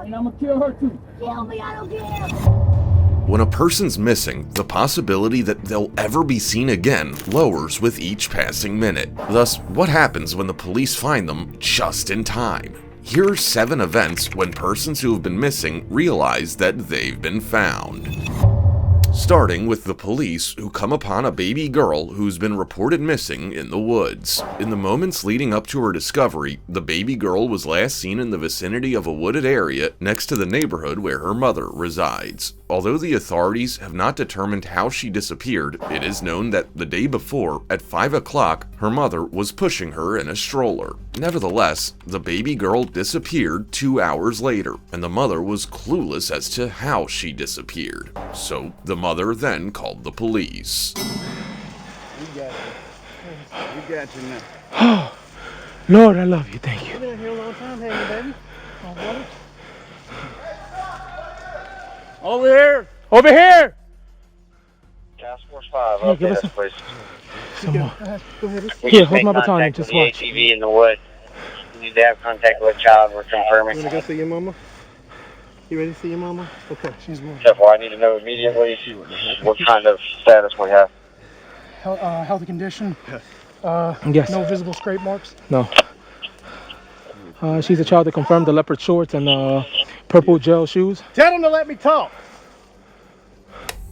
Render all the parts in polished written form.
And I'm gonna kill her too. Kill me, I don't care. When a person's missing, the possibility that they'll ever be seen again lowers with each passing minute. Thus, what happens when the police find them just in time? Here are 7 events when persons who have been missing realize that they've been found. Starting with the police, who come upon a baby girl who's been reported missing in the woods. In the moments leading up to her discovery, the baby girl was last seen in the vicinity of a wooded area next to the neighborhood where her mother resides. Although the authorities have not determined how she disappeared, it is known that the day before, at 5 o'clock, her mother was pushing her in a stroller. Nevertheless, the baby girl disappeared 2 hours later, and the mother was clueless as to how she disappeared. So, the mother then called the police. We got you. We got you now. Oh, Lord, I love you. Thank you. You've been here a long time, haven't you, baby? Oh, brother. Over here! Over here! Task Force 5, Here, give update us us, please. Some more. Go ahead. Here, hold my baton and just watch. The ATV in the wood. You need to have contact with a child. We're You confirming. wanna go see your mama? You ready to see your mama? Okay, she's moving. Therefore, I need to know immediately what kind of status we have. Healthy condition? Yes. No visible scrape marks? No. She's a child that confirmed the leopard shorts and purple gel shoes. Tell them to let me talk!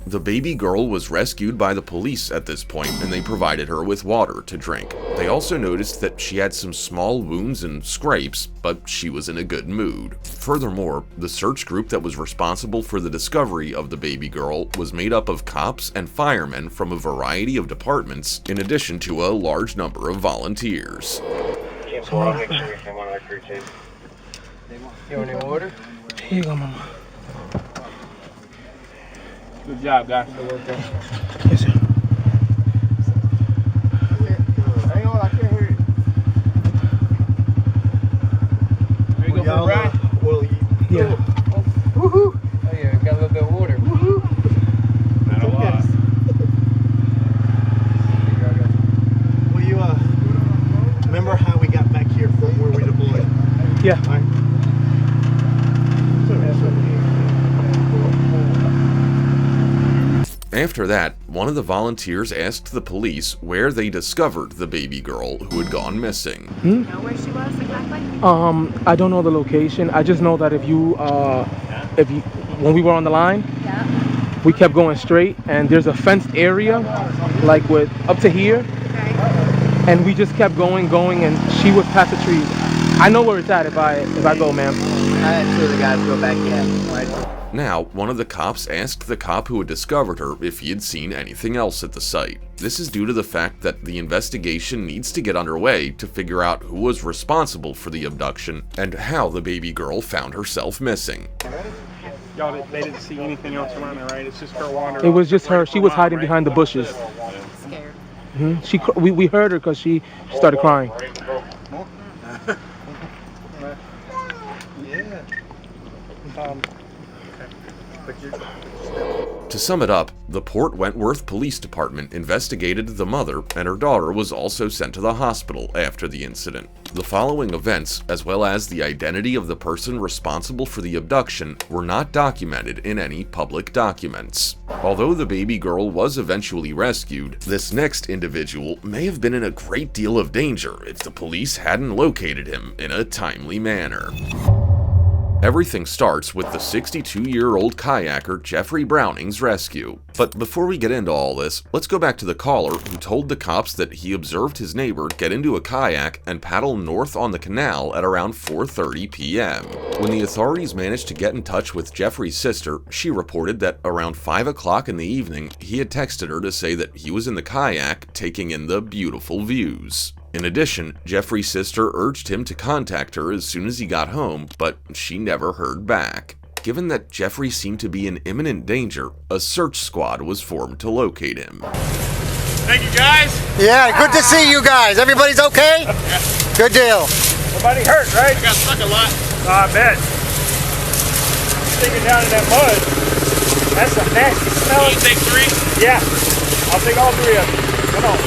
The baby girl was rescued by the police at this point, and they provided her with water to drink. They also noticed that she had some small wounds and scrapes, but she was in a good mood. Furthermore, the search group that was responsible for the discovery of the baby girl was made up of cops and firemen from a variety of departments, in addition to a large number of volunteers. Team 4, I'll make sure you come on our crew team. You want any water? Here you go, Mama. Good job, guys. Yes, sir. Hang on, I can't hear you. There you go for a ride. Yeah. Woohoo! Oh yeah, got a little bit of water. Not a lot. Will you, remember how we got back here from where we deployed? Yeah. All right. After that, one of the volunteers asked the police where they discovered the baby girl who had gone missing. You know where she was exactly? I don't know the location. I just know that if you, when we were on the line, Yeah. we kept going straight, and there's a fenced area, like with up to here, Okay. and we just kept going, and she was past the trees. I know where it's at if I go, ma'am. I actually the guys go back in. Right. Now, one of the cops asked the cop who had discovered her if he had seen anything else at the site. This is due to the fact that the investigation needs to get underway to figure out who was responsible for the abduction and how the baby girl found herself missing. Y'all, they didn't see anything else around there, right? It's just her wandering. It was just her. She was hiding behind the bushes. Scared. We heard her because she started crying. To sum it up, the Port Wentworth Police Department investigated the mother, and her daughter was also sent to the hospital after the incident. The following events, as well as the identity of the person responsible for the abduction, were not documented in any public documents. Although the baby girl was eventually rescued, this next individual may have been in a great deal of danger if the police hadn't located him in a timely manner. Everything starts with the 62-year-old kayaker Jeffrey Browning's rescue. But before we get into all this, let's go back to the caller who told the cops that he observed his neighbor get into a kayak and paddle north on the canal at around 4:30 p.m. When the authorities managed to get in touch with Jeffrey's sister, she reported that around 5 o'clock in the evening, he had texted her to say that he was in the kayak taking in the beautiful views. In addition, Jeffrey's sister urged him to contact her as soon as he got home, but she never heard back. Given that Jeffrey seemed to be in imminent danger, a search squad was formed to locate him. Thank you, guys. Yeah, good to see you guys. Everybody's okay? Good deal. Nobody hurt, right? I got stuck a lot. I bet. Sticking down in that mud. That's a nasty smell. You take 3? Yeah. I'll take all 3 of them. Come on.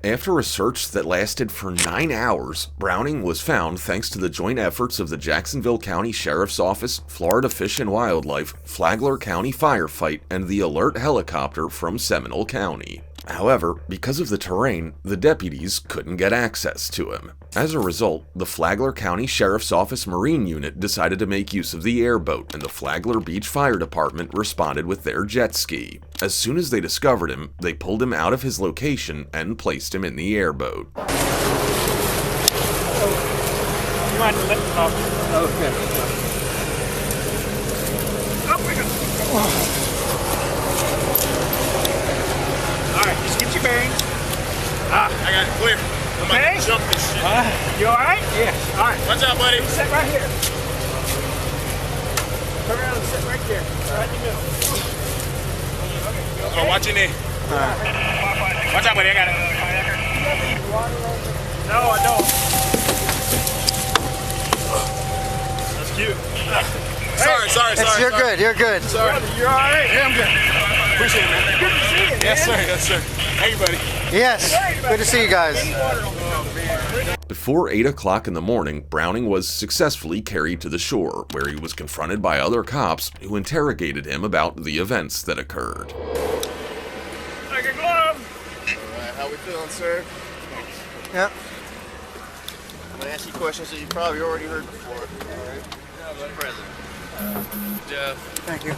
After a search that lasted for 9 hours, Browning was found thanks to the joint efforts of the Jacksonville County Sheriff's Office, Florida Fish and Wildlife, Flagler County Firefight, and the alert helicopter from Seminole County. However, because of the terrain, the deputies couldn't get access to him. As a result, the Flagler County Sheriff's Office Marine Unit decided to make use of the airboat, and the Flagler Beach Fire Department responded with their jet ski. As soon as they discovered him, they pulled him out of his location and placed him in the airboat. You mind to lift it off? Okay. Up we go. Alright, just get your bearings. I got it clear. I'm Okay. about to jump this shit. You alright? Yeah. Alright. Watch out, buddy. Sit right here. Turn around and sit right there. Right in the middle. Oh, watch your knee. Watch out, buddy. I got it. No, I don't. That's cute. Sorry. You're good. You're good. Sorry. You're alright? Yeah, I'm good. Appreciate it, man. Good to see you, man. Yes, sir. Thank you, buddy. Yes. Good to see you guys. Before 8 o'clock in the morning, Browning was successfully carried to the shore, where he was confronted by other cops who interrogated him about the events that occurred. Like a glove. How we feeling, sir? Yep. I'm gonna ask you questions that you probably already heard before. All right. Present. Jeff. Thank you.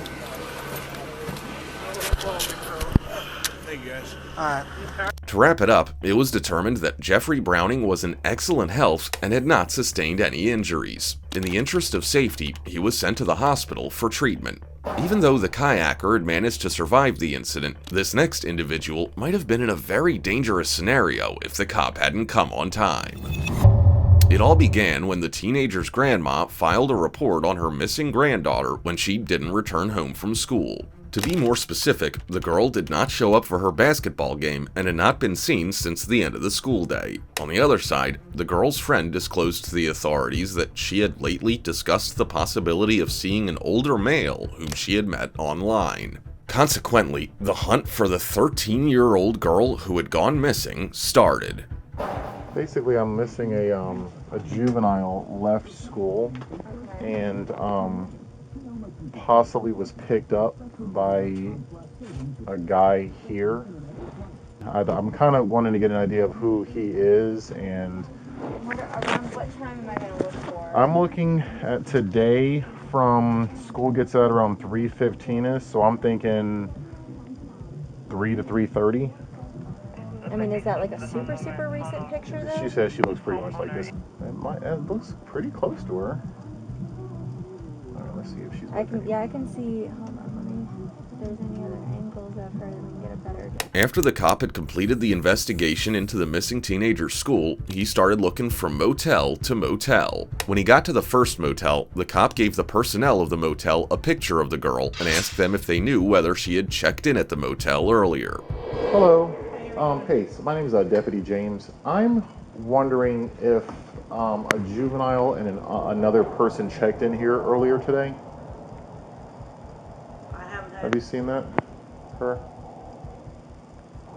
Thank you, guys. All right. To wrap it up, it was determined that Jeffrey Browning was in excellent health and had not sustained any injuries. In the interest of safety, he was sent to the hospital for treatment. Even though the kayaker had managed to survive the incident, this next individual might have been in a very dangerous scenario if the cop hadn't come on time. It all began when the teenager's grandma filed a report on her missing granddaughter when she didn't return home from school. To be more specific, the girl did not show up for her basketball game and had not been seen since the end of the school day. On the other side, the girl's friend disclosed to the authorities that she had lately discussed the possibility of seeing an older male whom she had met online. Consequently, the hunt for the 13-year-old girl who had gone missing started. Basically, I'm missing a juvenile left school and possibly was picked up by a guy here. I'm kind of wanting to get an idea of who he is, and Around what time am I going to look for? I'm looking at today from school gets out around 3:15ish, so I'm thinking 3 to 3:30. I mean, is that like a super recent picture though? She says she looks pretty much like this. It looks pretty close to her. All right, let's see if she's. I can see. Hold on, let me. If there's any other angles of her, then we can get a better. After the cop had completed the investigation into the missing teenager's school, he started looking from motel to motel. When he got to the first motel, the cop gave the personnel of the motel a picture of the girl and asked them if they knew whether she had checked in at the motel earlier. Hello. Hey, so my name is Deputy James. I'm wondering if a juvenile and another person checked in here earlier today. Have you seen that? Her?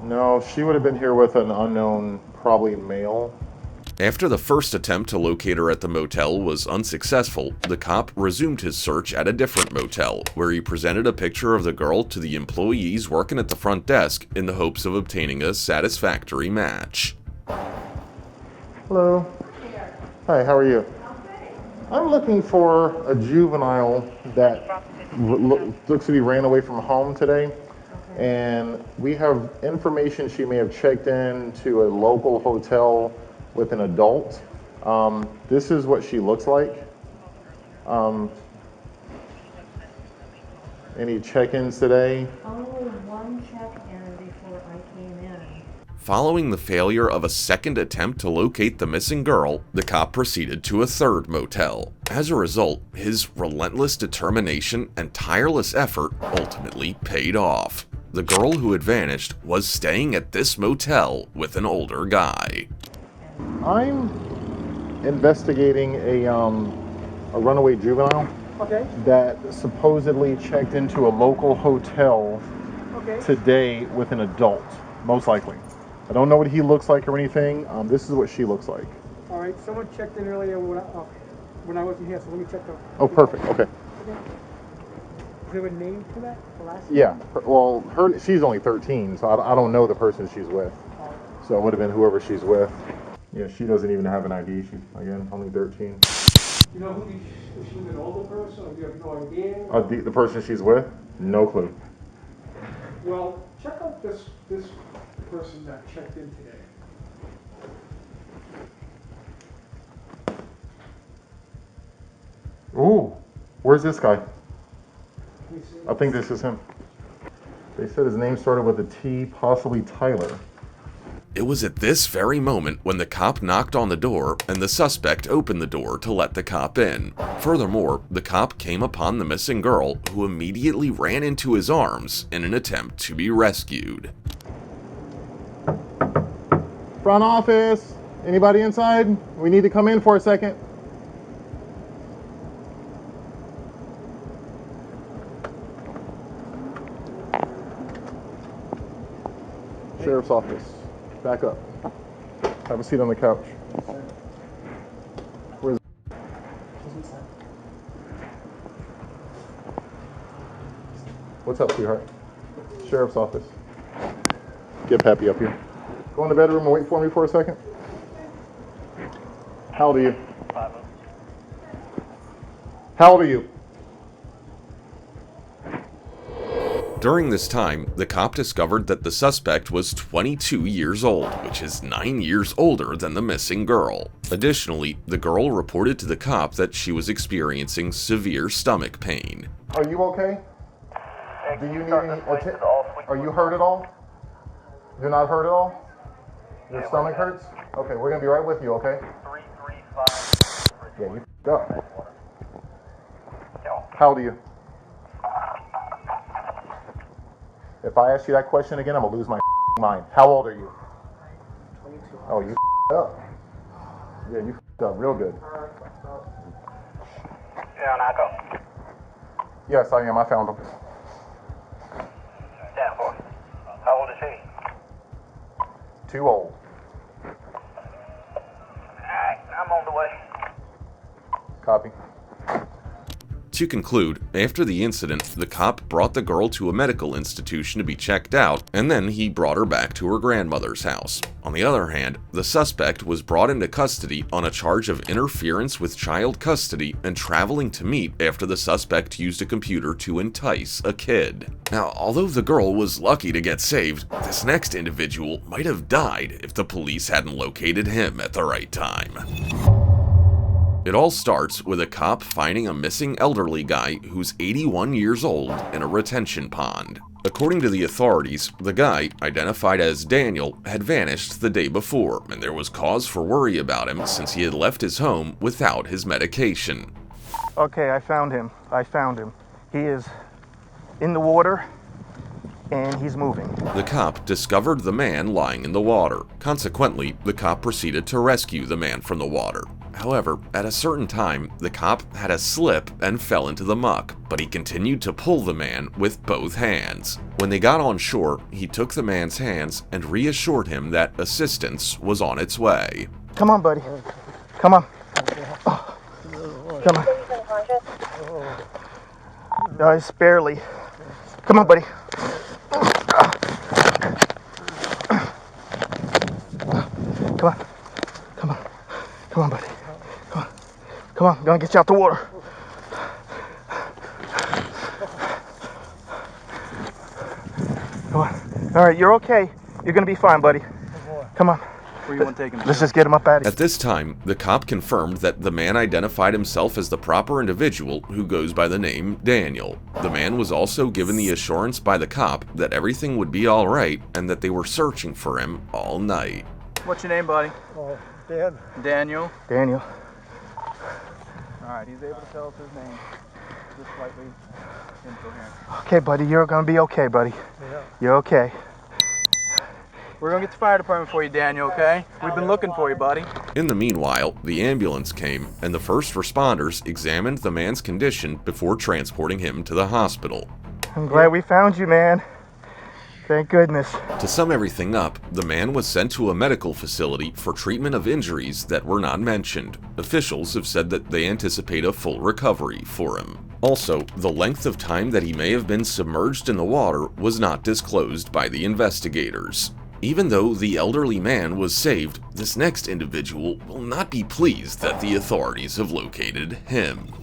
No, she would have been here with an unknown, probably male. After the first attempt to locate her at the motel was unsuccessful, the cop resumed his search at a different motel, where he presented a picture of the girl to the employees working at the front desk in the hopes of obtaining a satisfactory match. Hello. Hi, how are you? I'm looking for a juvenile that looks to be ran away from home today. And we have information she may have checked in to a local hotel with an adult. This is what she looks like. Any check-ins today? Only one check-in before I came in. Following the failure of a second attempt to locate the missing girl, the cop proceeded to a third motel. As a result, his relentless determination and tireless effort ultimately paid off. The girl who had vanished was staying at this motel with an older guy. I'm investigating a runaway juvenile that supposedly checked into a local hotel today with an adult, most likely. I don't know what he looks like or anything. This is what she looks like. All right, someone checked in earlier when I wasn't here, so let me check the... Oh, perfect. Okay. Is there a name for that? The last name? Yeah. Well, she's only 13, so I don't know the person she's with. So it would have been whoever she's with. Yeah, she doesn't even have an ID. She's, again, only 13. You know who if she's an older person, or you have no idea? The person she's with? No clue. Well, check out this person that checked in today. Ooh, where's this guy? I think this is him. They said his name started with a T, possibly Tyler. It was at this very moment when the cop knocked on the door and the suspect opened the door to let the cop in. Furthermore, the cop came upon the missing girl, who immediately ran into his arms in an attempt to be rescued. Front office, anybody inside? We need to come in for a second. Sheriff's office. Back up. Have a seat on the couch. Where's What's up, sweetheart? Sheriff's office. Get Pappy up here. Go in the bedroom and wait for me for a second. How old are you? 5. How old are you? During this time, the cop discovered that the suspect was 22 years old, which is 9 years older than the missing girl. Additionally, the girl reported to the cop that she was experiencing severe stomach pain. Are you okay? Do you need any attention? Are you hurt at all? You're not hurt at all? Your stomach hurts? Okay, we're gonna be right with you, okay? 335. Yeah, you f***ed up. How old are you? If I ask you that question again, I'm gonna lose my mind. How old are you? 22. Oh, you f***ed up. Yeah, you f***ed up real good. Yeah, Naco. Yes, I am. I found him. Damn boy. How old is he? Too old. Alright, I'm on the way. Copy. To conclude, after the incident, the cop brought the girl to a medical institution to be checked out, and then he brought her back to her grandmother's house. On the other hand, the suspect was brought into custody on a charge of interference with child custody and traveling to meet after the suspect used a computer to entice a kid. Now, although the girl was lucky to get saved, this next individual might have died if the police hadn't located him at the right time. It all starts with a cop finding a missing elderly guy who's 81 years old in a retention pond. According to the authorities, the guy, identified as Daniel, had vanished the day before, and there was cause for worry about him since he had left his home without his medication. Okay, I found him. He is in the water, and he's moving. The cop discovered the man lying in the water. Consequently, the cop proceeded to rescue the man from the water. However, at a certain time, the cop had a slip and fell into the muck, but he continued to pull the man with both hands. When they got on shore, he took the man's hands and reassured him that assistance was on its way. Come on, buddy. Come on. Oh. Come on. No, it's barely. Come on, buddy. Come on. Come on. Come on, buddy. Come on. Come on. I'm gonna get you out the water. Come on. All right, you're okay. You're gonna be fine, buddy. Come on. Where you want to take him? Let's just get him up out of here. At this time, the cop confirmed that the man identified himself as the proper individual who goes by the name Daniel. The man was also given the assurance by the cop that everything would be alright and that they were searching for him all night. What's your name, buddy? Dan. Daniel. Daniel. Alright, he's able to tell us his name. Just slightly incoherent. Okay, buddy, you're gonna be okay, buddy. Yeah. You're okay. We're gonna get the fire department for you, Daniel, okay? We've been looking for you, buddy. In the meanwhile, the ambulance came, and the first responders examined the man's condition before transporting him to the hospital. I'm glad we found you, man. Thank goodness. To sum everything up, the man was sent to a medical facility for treatment of injuries that were not mentioned. Officials have said that they anticipate a full recovery for him. Also, the length of time that he may have been submerged in the water was not disclosed by the investigators. Even though the elderly man was saved, this next individual will not be pleased that the authorities have located him.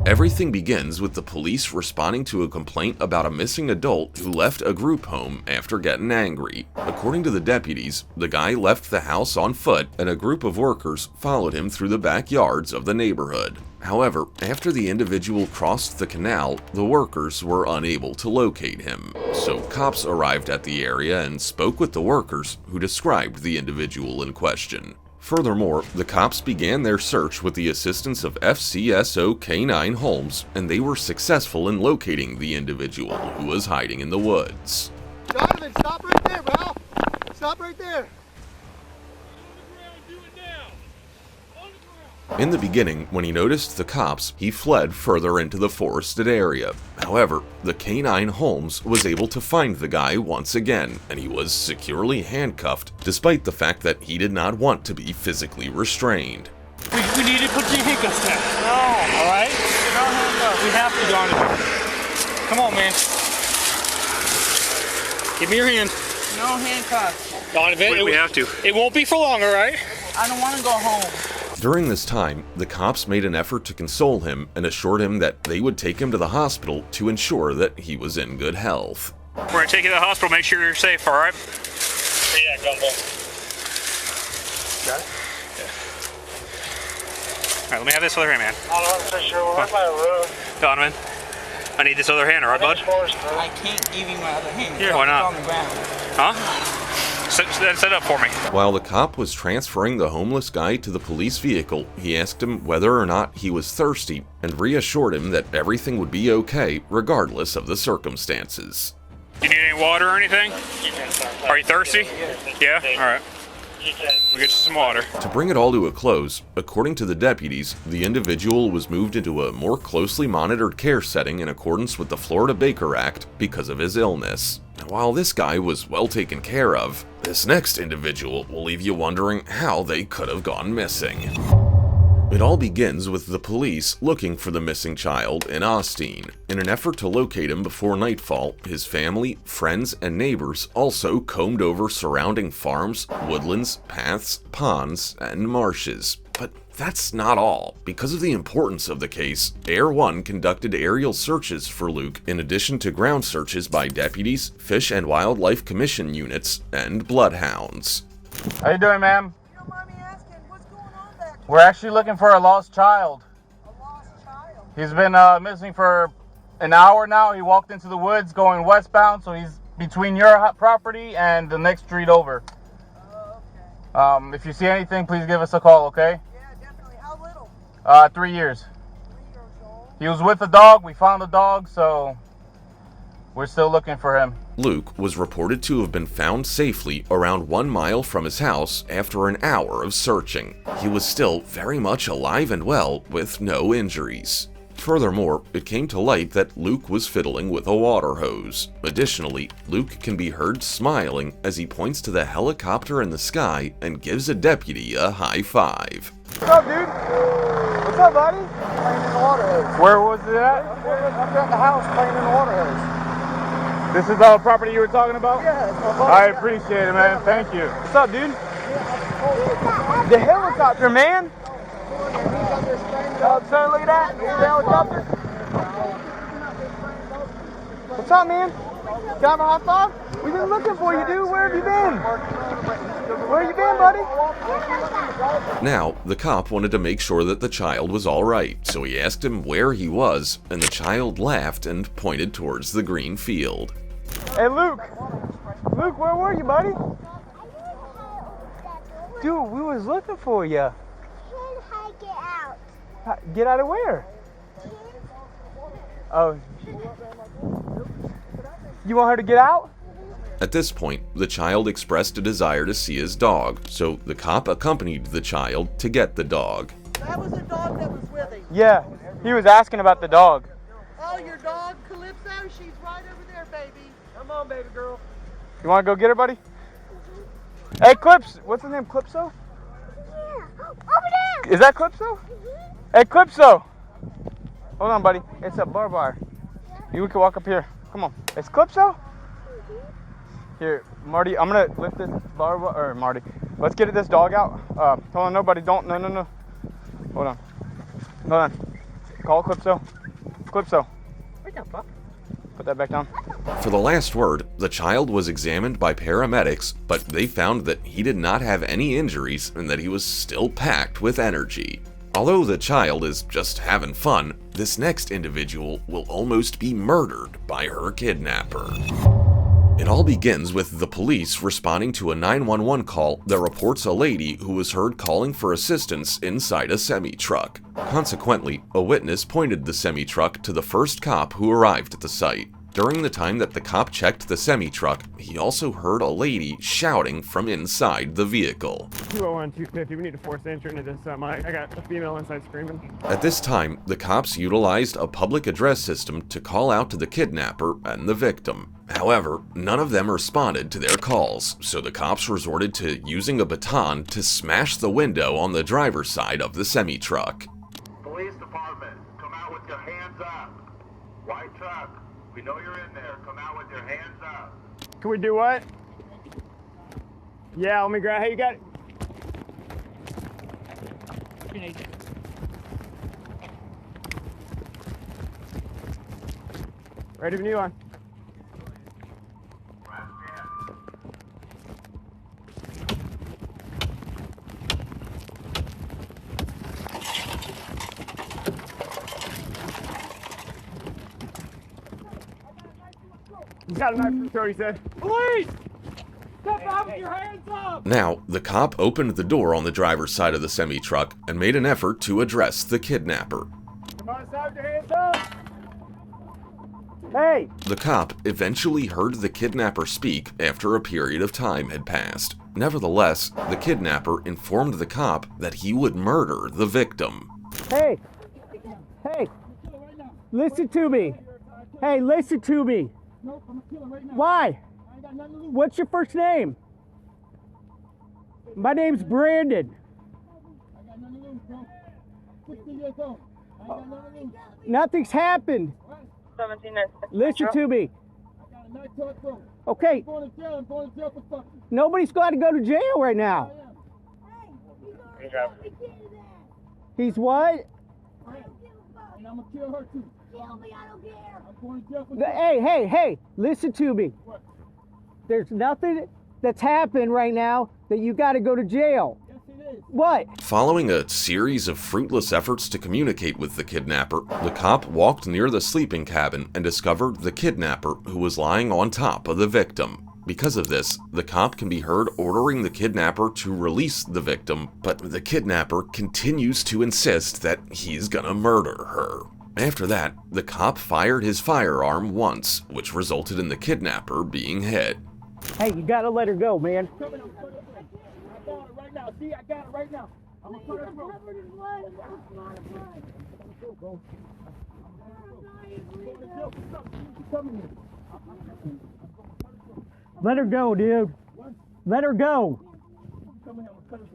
Everything begins with the police responding to a complaint about a missing adult who left a group home after getting angry. According to the deputies, the guy left the house on foot and a group of workers followed him through the backyards of the neighborhood. However, after the individual crossed the canal, the workers were unable to locate him. So cops arrived at the area and spoke with the workers, who described the individual in question. Furthermore, the cops began their search with the assistance of FCSO K9 Holmes, and they were successful in locating the individual who was hiding in the woods. Donovan, stop right there, Ralph. Stop right there. In the beginning, when he noticed the cops, he fled further into the forested area. However, the K9 Holmes was able to find the guy once again, and he was securely handcuffed, despite the fact that he did not want to be physically restrained. We need to put your handcuffs down. No. All right? No handcuffs. We have to, Donovan. Come on, man. Give me your hand. No handcuffs. Donovan, we have to. It won't be for long, all right? I don't want to go home. During this time, the cops made an effort to console him and assured him that they would take him to the hospital to ensure that he was in good health. We're going to take you to the hospital, make sure you're safe, all right? Yeah, Gumbo. Got it? Yeah. All right, let me have this other hand, man. I'm not for sure. Where's my road? Donovan, I need this other hand, all right, bud? I can't give you my other hand. Yeah, why not? It's on the ground. Huh? Set up for me. While the cop was transferring the homeless guy to the police vehicle, he asked him whether or not he was thirsty and reassured him that everything would be okay regardless of the circumstances. You need any water or anything? Are you thirsty? Yeah? Alright. We'll get you some water. To bring it all to a close, according to the deputies, the individual was moved into a more closely monitored care setting in accordance with the Florida Baker Act because of his illness. While this guy was well taken care of, this next individual will leave you wondering how they could have gone missing. It all begins with the police looking for the missing child in Austin. In an effort to locate him before nightfall, his family, friends, and neighbors also combed over surrounding farms, woodlands, paths, ponds, and marshes. But that's not all. Because of the importance of the case, Air One conducted aerial searches for Luke in addition to ground searches by deputies, Fish and Wildlife Commission units, and bloodhounds. How you doing, ma'am? We're actually looking for a lost child. A lost child? He's been missing for an hour now. He walked into the woods going westbound, so he's between your property and the next street over. Oh, okay. If you see anything, please give us a call, okay? Yeah, definitely. How little? 3 years. 3 years old. He was with a dog. We found the dog, so we're still looking for him. Luke was reported to have been found safely around 1 mile from his house after an hour of searching. He was still very much alive and well with no injuries. Furthermore, it came to light that Luke was fiddling with a water hose. Additionally, Luke can be heard smiling as he points to the helicopter in the sky and gives a deputy a high five. What's up, dude? What's up, buddy? Playing in the water hose. Where was it at? I'm at the house playing in the water hose. This is the property you were talking about? Yeah, it's my buddy. I appreciate it, man. Thank you. What's up, dude? The helicopter, man. Son, look at that. The helicopter. What's up, man? Can I have a high five? We've been looking for you, dude. Where have you been? Where you been, buddy? Now, the cop wanted to make sure that the child was alright, so he asked him where he was, and the child laughed and pointed towards the green field. Hey, Luke. Luke, where were you, buddy? Dude, we was looking for you. Can I get out? Get out of where? Oh. You want her to get out? At this point, the child expressed a desire to see his dog, so the cop accompanied the child to get the dog. That was the dog that was with him. Yeah, he was asking about the dog. Oh, your dog, Calypso? She's right over there, baby. Come on, baby girl. You want to go get her, buddy? Hey, Clips. What's his name? Clipso? Yeah. Over there. Is that Clipso? Hey, Clipso. Hold on, buddy. It's a barbed wire. You can walk up here. Come on. It's Clipso? Here, Marty, I'm going to lift this barbed wire. Or, Marty, let's get this dog out. Hold on, nobody. Don't. No. Hold on. Hold on. Call Clipso. Clipso. What the fuck? Put that back down. For the last word, the child was examined by paramedics, but they found that he did not have any injuries and that he was still packed with energy. Although the child is just having fun, this next individual will almost be murdered by her kidnapper. It all begins with the police responding to a 911 call that reports a lady who was heard calling for assistance inside a semi-truck. Consequently, a witness pointed the semi-truck to the first cop who arrived at the site. During the time that the cop checked the semi-truck, he also heard a lady shouting from inside the vehicle. 201, 250, we need to force entry into this semi. I got a female inside screaming. At this time, the cops utilized a public address system to call out to the kidnapper and the victim. However, none of them responded to their calls, so the cops resorted to using a baton to smash the window on the driver's side of the semi-truck. Police department, come out with your hands up. White truck, we know you're in there. Come out with your hands up. Can we do what? Yeah, let me grab. Hey, you got it. Ready when you are. He's got a knife from the throat, he said. Police! Step out with your hands up! Now, the cop opened the door on the driver's side of the semi-truck and made an effort to address the kidnapper. Come on, stop with your hands up! Hey! The cop eventually heard the kidnapper speak after a period of time had passed. Nevertheless, the kidnapper informed the cop that he would murder the victim. Hey! Hey! Listen to me! Hey, listen to me! Why? What's your first name? My name's Brandon. Nothing's happened. Listen to me. Okay. Nobody's got to go to jail right now. He's what? I'm gonna kill her too. Kill me, I don't care. Hey, listen to me. What? There's nothing that's happened right now that you got to go to jail. Yes, it is. What? Following a series of fruitless efforts to communicate with the kidnapper, the cop walked near the sleeping cabin and discovered the kidnapper who was lying on top of the victim. Because of this, the cop can be heard ordering the kidnapper to release the victim, but the kidnapper continues to insist that he's gonna murder her. After that, the cop fired his firearm once, which resulted in the kidnapper being hit. Hey, you gotta let her go, man. I got it right now. See, I got it right now. I'm gonna cut her throat. Let her go, dude. Let her go. Come here, I'm gonna cut her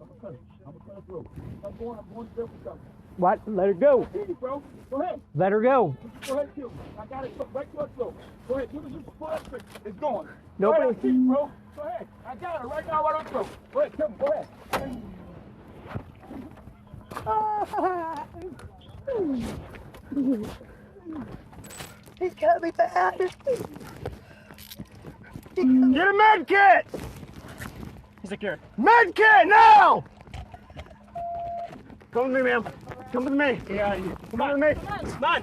throat. I'm going to jail for something. What? Let her go. Bro, go ahead. Let her go. Go ahead, kill me. I got it right to her throat. Go ahead, do this for that trick. It's going. Nobody. Go ahead, bro. Go ahead. I got it right now, right on the throat. Go ahead, kill me. Go ahead. He's got me bad. Get a med kit! He's like, here. Med kit now! Come with me, ma'am. Come with me. Yeah, Come on with me.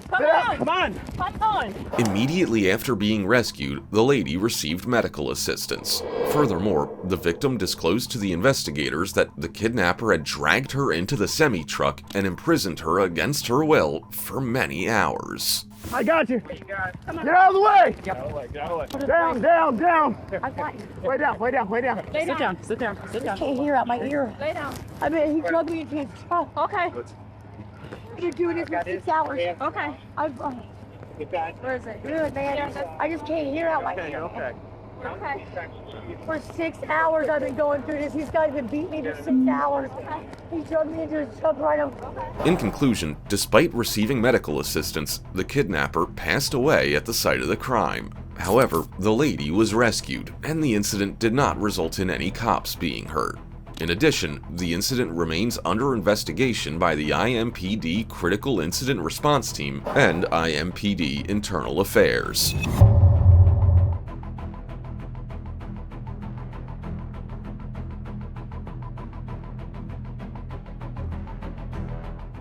Come on. Come on. Immediately after being rescued, the lady received medical assistance. Furthermore, the victim disclosed to the investigators that the kidnapper had dragged her into the semi-truck and imprisoned her against her will for many hours. I got you. Get out of the way. Get out of the way. Down. I got you. Lay down. Sit down. I can't hear out my ear. Lay down. I mean, he drugged me into his truck. Okay. I've been doing this for 6 hours. Okay. I've, Where is it? good, man. I just can't hear out my ear. Okay. Okay. For 6 hours I've been going through this. These guys have beat me for 6 hours. He drug me into his truck right over. In conclusion, despite receiving medical assistance, the kidnapper passed away at the site of the crime. However, the lady was rescued, and the incident did not result in any cops being hurt. In addition, the incident remains under investigation by the IMPD Critical Incident Response Team and IMPD Internal Affairs.